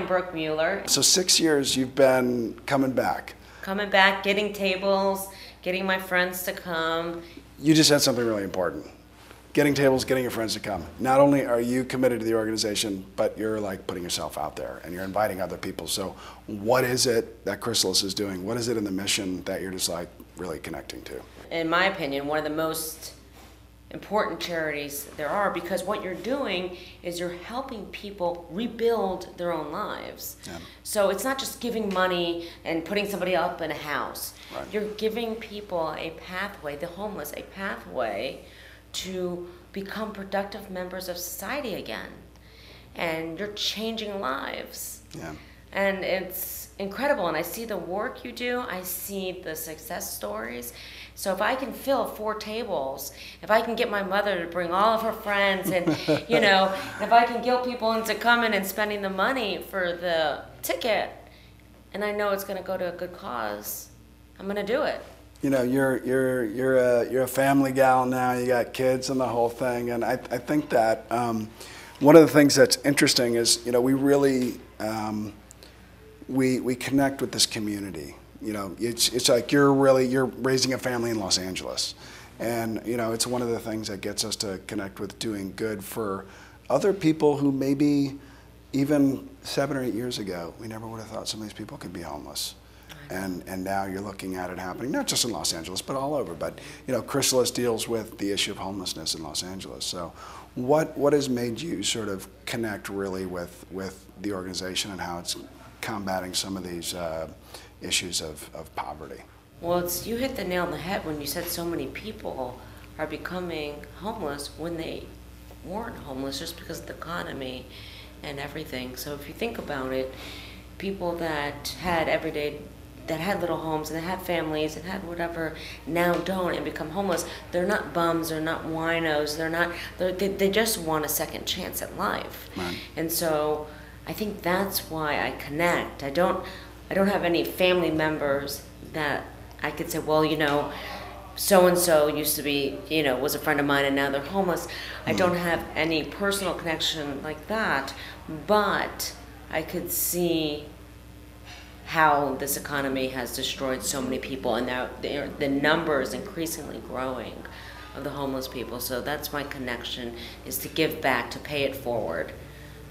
I'm Brooke Mueller. So 6 years you've been coming back. Coming back, getting tables, getting my friends to come. You just said something really important. Getting tables, getting your friends to come. Not only are you committed to the organization, but you're like putting yourself out there and you're inviting other people. So what is it that Chrysalis is doing? What is it in the mission that you're just like really connecting to? In my opinion, one of the most important charities there are, because what you're doing is you're helping people rebuild their own lives. Yeah. So it's not just giving money and putting somebody up in a house. Right. You're giving people a pathway, the homeless, a pathway to become productive members of society again. And you're changing lives. Yeah. And it's incredible. And I see the work you do. I see the success stories. So if I can fill 4 tables, if I can get my mother to bring all of her friends and, you know, if I can guilt people into coming and spending the money for the ticket, and I know it's going to go to a good cause, I'm going to do it. You know, you're a family gal now. You got kids and the whole thing, and I think that one of the things that's interesting is, you know, we really we connect with this community. You know, it's like you're raising a family in Los Angeles, and you know, it's one of the things that gets us to connect with doing good for other people who maybe even 7 or 8 years ago we never would have thought some of these people could be homeless. And now you're looking at it happening, not just in Los Angeles, but all over. But, you know, Chrysalis deals with the issue of homelessness in Los Angeles. So what has made you sort of connect really with the organization and how it's combating some of these issues of poverty? Well, you hit the nail on the head when you said so many people are becoming homeless when they weren't homeless just because of the economy and everything. So if you think about it, people that had that had little homes and they had families and had whatever now don't and become homeless. They're not bums, they're not winos, they just want a second chance at life. Right. And so I think that's why I connect. I don't have any family members that I could say, well, you know, so-and-so used to be, you know, was a friend of mine and now they're homeless. I don't have any personal connection like that, but I could see how this economy has destroyed so many people, and now the number is increasingly growing of the homeless people. So that's my connection, is to give back, to pay it forward.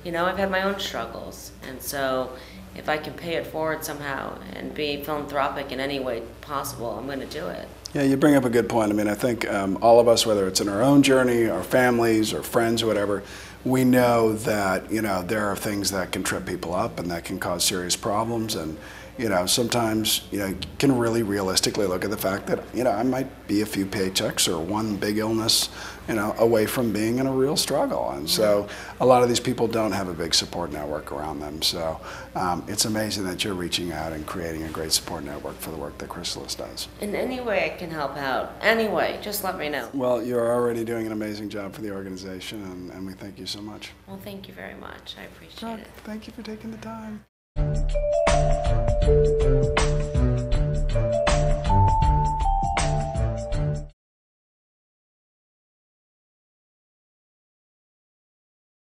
You know, I've had my own struggles, and so if I can pay it forward somehow and be philanthropic in any way possible, I'm going to do it. Yeah, you bring up a good point. I mean, I think all of us, whether it's in our own journey, our families, or friends, or whatever, we know that, you know, there are things that can trip people up and that can cause serious problems. And, you know, sometimes, you know, you can really realistically look at the fact that, you know, I might be a few paychecks or one big illness, you know, away from being in a real struggle. And so a lot of these people don't have a big support network around them. So it's amazing that you're reaching out and creating a great support network for the work that Chrysalis does. In any way I can help out, anyway, just let me know. Well, you're already doing an amazing job for the organization, and we thank you so much. Well, thank you very much. I appreciate it. Thank you for taking the time.